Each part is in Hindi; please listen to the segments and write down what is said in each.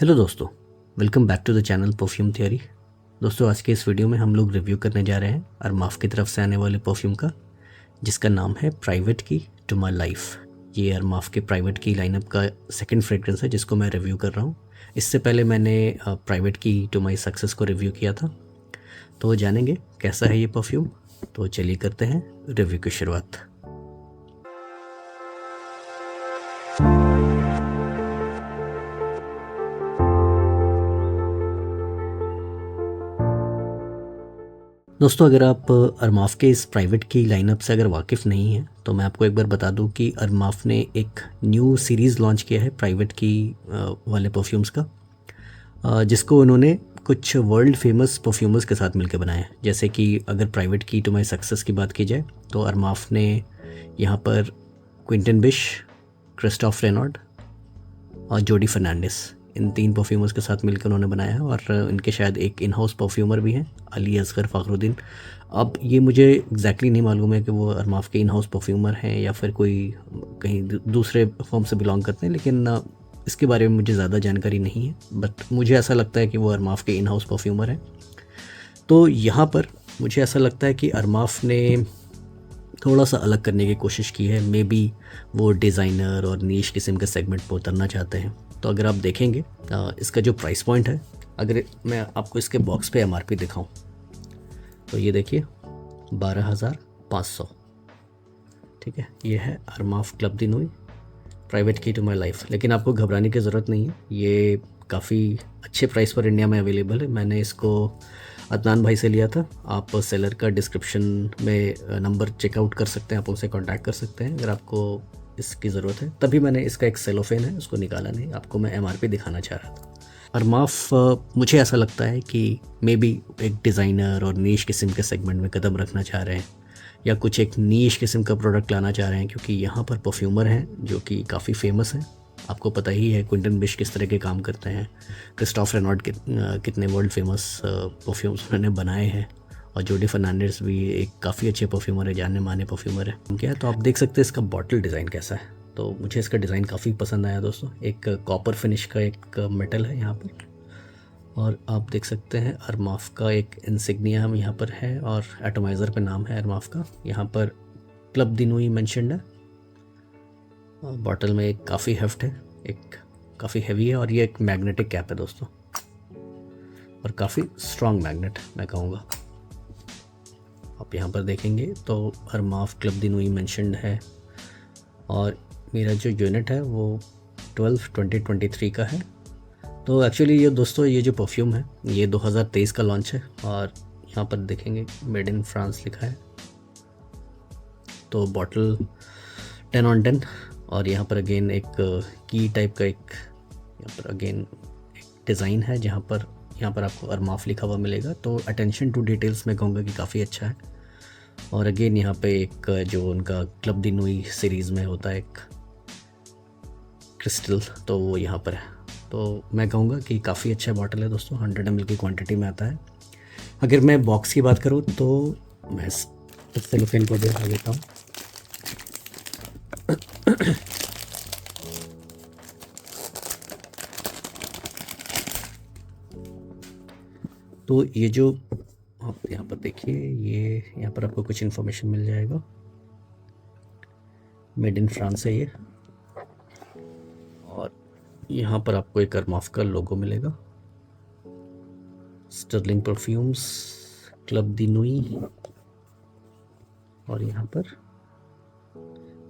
हेलो दोस्तों, welcome back to the channel perfume theory. दोस्तों, आज के इस वीडियो में हम लोग रिव्यू करने जा रहे हैं अरमाफ की तरफ से आने वाले परफ्यूम का, जिसका नाम है प्राइवेट की टू माई लाइफ। ये अरमाफ के प्राइवेट की लाइनअप का सेकंड फ्रेग्रेंस है जिसको मैं रिव्यू कर रहा हूँ। इससे पहले मैंने प्राइवेट की टू माई सक्सेस को रिव्यू किया था, तो जानेंगे कैसा है ये परफ्यूम। तो चलिए करते हैं रिव्यू की शुरुआत। दोस्तों, अगर आप अरमाफ के इस प्राइवेट की लाइनअप से अगर वाकिफ़ नहीं हैं तो मैं आपको एक बार बता दूं कि अरमाफ ने एक न्यू सीरीज़ लॉन्च किया है प्राइवेट की वाले परफ्यूम्स का, जिसको उन्होंने कुछ वर्ल्ड फेमस परफ्यूमर्स के साथ मिलकर बनाया है। जैसे कि अगर प्राइवेट की टू माई सक्सेस की बात की जाए तो अरमाफ ने यहाँ पर क्विंटन बिश, क्रिस्टोफ रेनॉल्ड और जोडी फर्नांडिस, इन 3 परफ्यूमर्स के साथ मिलकर उन्होंने बनाया है। और इनके शायद एक इन हाउस परफ्यूमर भी हैं, अली असगर फ़खरुद्दीन। अब ये मुझे एग्जैक्टली नहीं मालूम है कि वो अरमाफ के इन हाउस परफ्यूमर हैं या फिर कोई कहीं दूसरे फर्म से बिलोंग करते हैं, लेकिन इसके बारे में मुझे ज़्यादा जानकारी नहीं है। बट मुझे ऐसा लगता है कि वो अरमाफ के इन हाउस परफ्यूमर हैं। तो यहाँ पर मुझे ऐसा लगता है कि अरमाफ ने थोड़ा सा अलग करने की कोशिश की है। मे बी वो डिज़ाइनर और नीश किस्म के सेगमेंट पर उतरना चाहते हैं। तो अगर आप देखेंगे इसका जो प्राइस पॉइंट है, अगर मैं आपको इसके बॉक्स पे एमआरपी दिखाऊं तो ये देखिए 12,500। ठीक है, ये है अरमाफ क्लब दी नूई प्राइवेट की टू माई लाइफ। लेकिन आपको घबराने की ज़रूरत नहीं है, ये काफ़ी अच्छे प्राइस पर इंडिया में अवेलेबल है। मैंने इसको अदनान भाई से लिया था। आप सेलर का डिस्क्रिप्शन में नंबर चेकआउट कर सकते हैं, आप उनसे कांटेक्ट कर सकते हैं अगर आपको इसकी ज़रूरत है। तभी मैंने इसका एक सेलोफेन है उसको निकाला नहीं, आपको मैं एमआरपी दिखाना चाह रहा था। अरमाफ मुझे ऐसा लगता है कि मे बी एक डिज़ाइनर और नीश किस्म के सेगमेंट में कदम रखना चाह रहे हैं, या कुछ एक नीश किस्म का प्रोडक्ट लाना चाह रहे हैं, क्योंकि यहाँ पर परफ्यूमर हैं जो कि काफ़ी फेमस हैं। आपको पता ही है क्विंटन बिश किस तरह के काम करते हैं, क्रिस्टोफ रेनॉल्ड कितने वर्ल्ड फेमस परफ्यूम्स उन्होंने बनाए हैं, और जोडी फर्नांडिस भी एक काफ़ी अच्छे परफ्यूमर है, जाने माने परफ्यूमर है। क्या है, तो आप देख सकते हैं इसका बॉटल डिज़ाइन कैसा है। तो मुझे इसका डिज़ाइन काफ़ी पसंद आया दोस्तों। एक कॉपर फिनिश का एक मेटल है यहाँ पर, और आप देख सकते हैं अरमाफ का एक इंसिग्निया हम यहाँ पर है, और एटोमाइज़र पे नाम है अरमाफ का। यहाँ पर क्लब दी नूई मेंशन्ड है। बॉटल में एक काफ़ी हेफ्ट है, एक काफ़ी हैवी है, और ये एक मैग्नेटिक कैप है दोस्तों, और काफ़ी स्ट्रॉन्ग मैग्नेट मैं कहूँगा। आप यहाँ पर देखेंगे तो अरमाफ क्लब दी नूई मेंशन्ड है, और मेरा जो यूनिट है वो 12/20/23 का है। तो एक्चुअली ये दोस्तों, ये जो परफ्यूम है ये 2023 का लॉन्च है, और यहाँ पर देखेंगे मेड इन फ्रांस लिखा है। तो बॉटल 10 on 10, और यहाँ पर अगेन एक की टाइप का एक यहाँ पर अगेन एक डिज़ाइन है जहाँ पर आपको अरमाफ लिखा हुआ मिलेगा। तो अटेंशन टू डिटेल्स मैं कहूँगा कि काफ़ी अच्छा है। और अगेन यहाँ पे एक जो उनका क्लब दी नूई सीरीज़ में होता है एक क्रिस्टल, तो वो यहाँ पर है। तो मैं कहूँगा कि काफ़ी अच्छा बॉटल है दोस्तों, 100 ml की क्वांटिटी में आता है। अगर मैं बॉक्स की बात करूँ तो मैं इस सेलोफेन को दिखा देता हूँ। तो ये जो आप यहाँ पर देखिए, ये यहाँ पर आपको कुछ इन्फॉर्मेशन मिल जाएगा। मेड इन फ्रांस है ये, और यहाँ पर आपको एक अरमाफ का लोगो मिलेगा, स्टर्लिंग परफ्यूम्स क्लब दी नूई, और यहाँ पर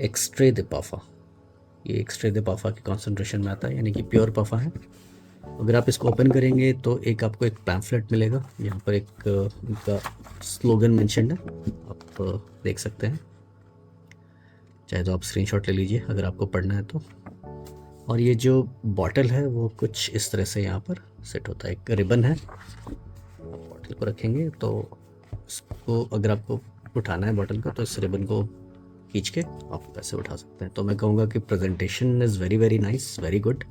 एक्स्ट्रे दे पाफा। ये एक्स्ट्रे दे पाफा की कॉन्सेंट्रेशन में आता है, यानी कि प्योर पाफा है। अगर आप इसको ओपन करेंगे तो एक आपको एक पैम्फलेट मिलेगा, यहाँ पर एक उनका स्लोगन मेंशन है, आप देख सकते हैं। चाहे तो आप स्क्रीनशॉट ले लीजिए अगर आपको पढ़ना है तो। और ये जो बॉटल है वो कुछ इस तरह से यहाँ पर सेट होता है, एक रिबन है। आप बॉटल को रखेंगे तो इसको अगर आपको उठाना है बॉटल को, तो इस रिबन को खींच के आप पैसे उठा सकते हैं। तो मैं कहूँगा कि presentation is very very nice, very good.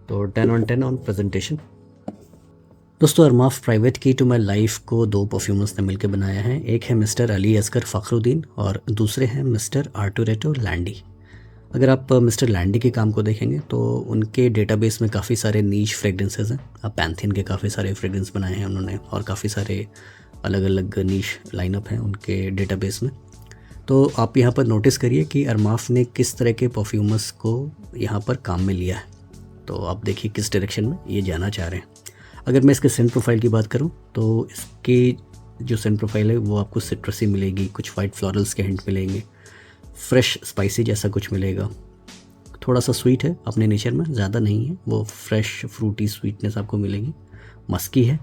तो 10 on 10 ऑन प्रेजेंटेशन। दोस्तों, अरमाफ प्राइवेट की टू माई लाइफ को 2 परफ्यूमर्स ने मिलकर बनाया है। एक है मिस्टर अली असगर फ़खरुद्दीन और दूसरे हैं मिस्टर आर्टुरेटो लैंडी। अगर आप मिस्टर लैंडी के काम को देखेंगे तो उनके डेटाबेस में काफ़ी सारे नीश फ्रेग्रेंसेस हैं। पैंथीन के काफ़ी सारे फ्रेग्रेंस बनाए हैं उन्होंने और काफ़ी सारे अलग अलग नीश लाइनअप हैं उनके डेटाबेस में। तो आप यहाँ पर नोटिस करिए कि अरमाफ ने किस तरह के परफ्यूमर्स को यहाँ पर काम में लिया है। तो आप देखिए किस डायरेक्शन में ये जाना चाह रहे हैं। अगर मैं इसके सेंट प्रोफाइल की बात करूँ तो इसके जो सेंट प्रोफाइल है वो आपको सिट्रसी मिलेगी, कुछ वाइट फ्लोरल्स के हिंट मिलेंगे, फ्रेश स्पाइसी जैसा कुछ मिलेगा, थोड़ा सा स्वीट है अपने नेचर में, ज़्यादा नहीं है, वो फ्रेश फ्रूटी स्वीटनेस आपको मिलेगी, मस्की है,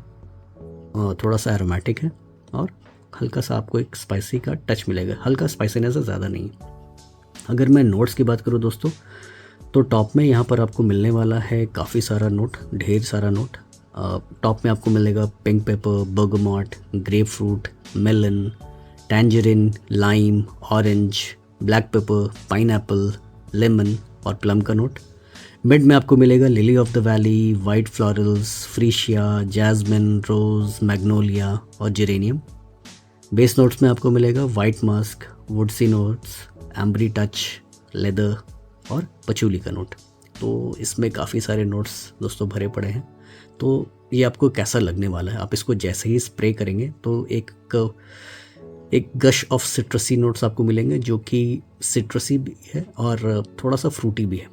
थोड़ा सा एरोमेटिक है और हल्का सा आपको एक स्पाइसी का टच मिलेगा, हल्का स्पाइसीनेस है, ज़्यादा नहीं। अगर मैं नोट्स की बात करूँ दोस्तों तो टॉप में यहाँ पर आपको मिलने वाला है काफ़ी सारा नोट, ढेर सारा नोट। टॉप में आपको मिलेगा pink pepper, bergamot, grapefruit, melon, tangerine, lime, orange, black pepper, pineapple, lemon और प्लम का नोट। मिड में आपको मिलेगा lily of the valley, white florals, freesia, jasmine, rose, magnolia और जेरेनियम। बेस नोट्स में आपको मिलेगा white musk, woody notes, ambery touch, leather और पचूली का नोट। तो इसमें काफ़ी सारे नोट्स दोस्तों भरे पड़े हैं। तो ये आपको कैसा लगने वाला है, आप इसको जैसे ही स्प्रे करेंगे तो एक गश ऑफ सिट्रसी नोट्स आपको मिलेंगे जो कि सिट्रसी भी है और थोड़ा सा फ्रूटी भी है।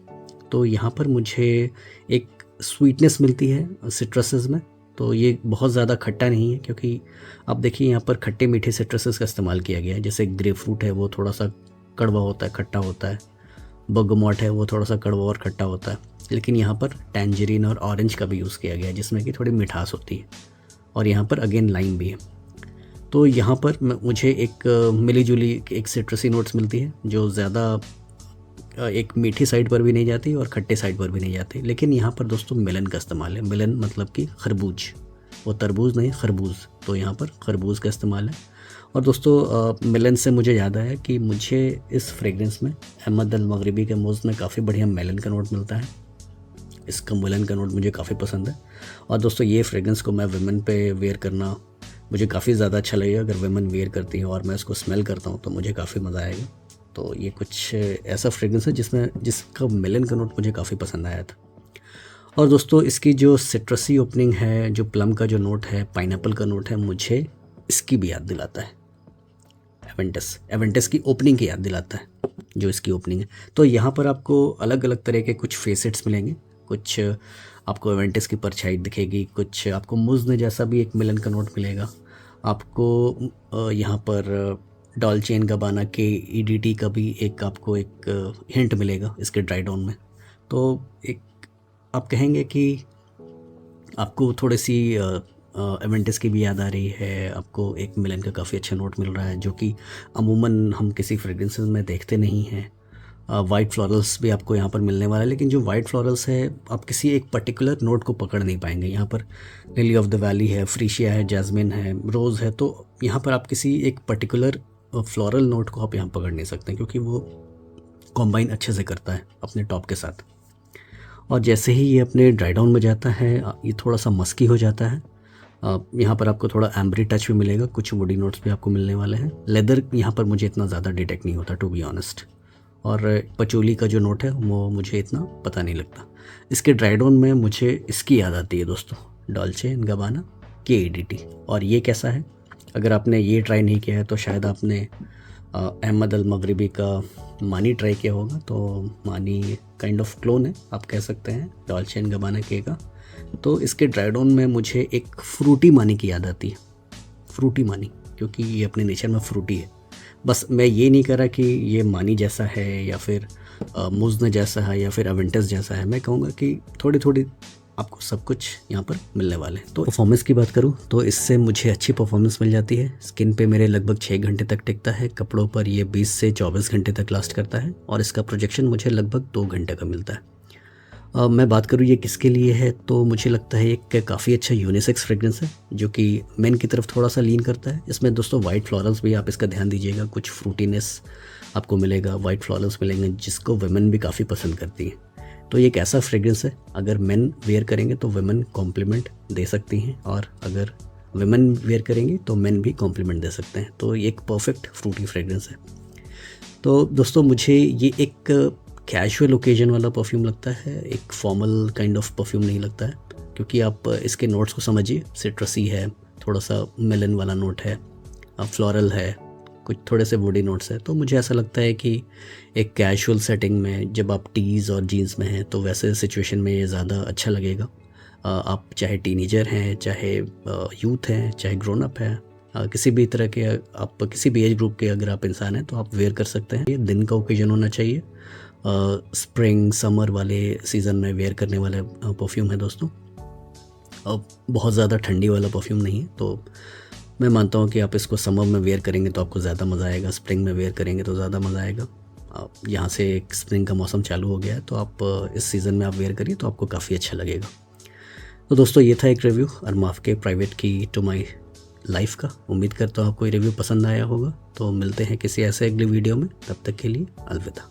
तो यहाँ पर मुझे एक स्वीटनेस मिलती है सिट्रसेस में। तो ये बहुत ज़्यादा खट्टा नहीं है क्योंकि आप देखिए यहाँ पर खट्टे मीठे सिट्रसेस का इस्तेमाल किया गया है। जैसे ग्रेप फ्रूट है वो थोड़ा सा कड़वा होता है, खट्टा होता है, बर्गमॉट है वो थोड़ा सा कड़वा और खट्टा होता है, लेकिन यहाँ पर टैंजरीन और ऑरेंज का भी यूज़ किया गया है जिसमें कि थोड़ी मिठास होती है और यहाँ पर अगेन लाइम भी है। तो यहाँ पर मुझे एक मिली जुली एक सिट्रसी नोट्स मिलती है जो ज़्यादा एक मीठी साइड पर भी नहीं जाती और खट्टे साइड पर भी नहीं जाती। लेकिन यहाँ पर दोस्तों मेलन का इस्तेमाल है। मेलन मतलब कि खरबूज, वो तरबूज नहीं खरबूज, तो यहाँ पर खरबूज का इस्तेमाल है। और दोस्तों मेलन से मुझे याद आया कि मुझे इस फ्रेग्रेंस में अहमद अल मगरिबी के मोज़ में काफ़ी बढ़िया मेलन का नोट मिलता है। इसका मेलन का नोट मुझे काफ़ी पसंद है। और दोस्तों ये फ्रेग्रेंस को मैं वुमेन पे वेयर करना मुझे काफ़ी ज़्यादा अच्छा लगेगा। अगर वुमेन वेयर करती हैं और मैं इसको स्मेल करता हूँ तो मुझे काफ़ी मज़ा आएगा। तो ये कुछ ऐसा फ्रेग्रेंस है जिसका मेलन का नोट मुझे काफ़ी पसंद आया था। और दोस्तों इसकी जो सिट्रसी ओपनिंग है, जो प्लम का जो नोट है, पाइनएप्पल का नोट है, मुझे इसकी भी याद दिलाता है, एवेंटस की ओपनिंग की याद दिलाता है जो इसकी ओपनिंग है। तो यहाँ पर आपको अलग अलग तरह के कुछ फेसेट्स मिलेंगे, कुछ आपको एवेंटस की परछाई दिखेगी, कुछ आपको मुज़्न जैसा भी एक मिलन का नोट मिलेगा, आपको यहाँ पर डॉल्चे एंड गबाना के ईडीटी का भी एक आपको एक हिंट मिलेगा इसके ड्राई डाउन में। तो एक आप कहेंगे कि आपको थोड़ी सी एवेंटस की भी याद आ रही है, आपको एक मिलन का काफ़ी अच्छा नोट मिल रहा है जो कि अमूमन हम किसी फ्रेग्रेंसेस में देखते नहीं हैं। वाइट फ्लोरल्स भी आपको यहाँ पर मिलने वाला है, लेकिन जो वाइट फ्लोरल्स है आप किसी एक पर्टिकुलर नोट को पकड़ नहीं पाएंगे। यहाँ पर लिली ऑफ द वैली है, फ्रीशिया है, जैस्मिन है, रोज़ है, तो यहाँ पर आप किसी एक पर्टिकुलर फ्लोरल नोट को आप यहाँ पकड़ नहीं सकते क्योंकि वो कॉम्बाइन अच्छे से करता है अपने टॉप के साथ। और जैसे ही ये अपने ड्राई डाउन में जाता है ये थोड़ा सा मस्की हो जाता है। यहाँ पर आपको थोड़ा एम्बरी टच भी मिलेगा, कुछ वुडी नोट्स भी आपको मिलने वाले हैं। लेदर यहाँ पर मुझे इतना ज़्यादा डिटेक्ट नहीं होता टू बी ऑनेस्ट, और पचोली का जो नोट है वो मुझे इतना पता नहीं लगता। इसके ड्राई डाउन में मुझे इसकी याद आती है दोस्तों, डॉल्चे एंड गबाना के ईडीटी। और ये कैसा है, अगर आपने ये ट्राई नहीं किया है तो शायद आपने अहमद अल मगरिबी का मानी ट्राई किया होगा। तो मानी काइंड ऑफ क्लोन है आप कह सकते हैं डॉल्चे एंड गबाना के का। तो इसके ड्राई डाउन में मुझे एक फ्रूटी मानी की याद आती है, फ्रूटी मानी, क्योंकि ये अपने नेचर में फ्रूटी है। बस मैं ये नहीं कह रहा कि ये मानी जैसा है या फिर मुज़्न जैसा है या फिर एवेंटस जैसा है, मैं कहूँगा कि थोड़ी थोड़ी आपको सब कुछ यहाँ पर मिलने वाले हैं। तो परफॉर्मेंस की बात करूँ तो इससे मुझे अच्छी परफॉर्मेंस मिल जाती है। स्किन पे मेरे लगभग 6 घंटे तक टिकता है, कपड़ों पर ये 20 से 24 घंटे तक लास्ट करता है और इसका प्रोजेक्शन मुझे लगभग 2 घंटे का मिलता है। मैं बात करूँ ये किसके लिए है तो मुझे लगता है एक काफ़ी अच्छा यूनिसेक्स फ्रेग्रेंस है जो कि मेन की तरफ थोड़ा सा लीन करता है। इसमें दोस्तों वाइट फ्लोरल्स भी आप इसका ध्यान दीजिएगा, कुछ फ्रूटीनेस आपको मिलेगा, वाइट फ्लोरल्स मिलेंगे जिसको वुमेन भी काफ़ी पसंद करती हैं। तो ये एक ऐसा फ्रेग्रेंस है अगर मेन वेयर करेंगे तो वुमेन कॉम्प्लीमेंट दे सकती हैं और अगर वुमेन वेयर करेंगे तो मेन भी कॉम्प्लीमेंट दे सकते हैं। तो ये एक परफेक्ट फ्रूटी फ्रेग्रेंस है। तो दोस्तों मुझे ये एक कैजुअल ओकेजन वाला परफ्यूम लगता है, एक फॉर्मल काइंड ऑफ परफ्यूम नहीं लगता है, क्योंकि आप इसके नोट्स को समझिए। सिट्रसी है, थोड़ा सा मेलन वाला नोट है, फ्लोरल है, कुछ थोड़े से वुडी नोट्स है। तो मुझे ऐसा लगता है कि एक कैजुअल सेटिंग में जब आप टीज़ और जीन्स में हैं तो वैसे सिचुएशन में ये ज़्यादा अच्छा लगेगा। आप चाहे टीनेजर हैं, चाहे यूथ हैं, चाहे ग्रोन अप हैं, किसी भी तरह के, आप किसी भी एज ग्रुप के अगर आप इंसान हैं तो आप वेयर कर सकते हैं। ये दिन का ओकेजन होना चाहिए, स्प्रिंग समर वाले सीज़न में वेयर करने वाले परफ्यूम है दोस्तों। बहुत ज़्यादा ठंडी वाला परफ्यूम नहीं है। तो मैं मानता हूँ कि आप इसको समर में वेयर करेंगे तो आपको ज़्यादा मज़ा आएगा, स्प्रिंग में वेयर करेंगे तो ज़्यादा मज़ा आएगा। यहाँ से एक स्प्रिंग का मौसम चालू हो गया है, तो आप इस सीज़न में आप वेयर करिए तो आपको काफ़ी अच्छा लगेगा। तो दोस्तों ये था एक रिव्यू अरमाफ के प्राइवेट की टू माई लाइफ का। उम्मीद करता हूँ आपको ये रिव्यू पसंद आया होगा। तो मिलते हैं किसी ऐसे अगले वीडियो में, तब तक के लिए अलविदा।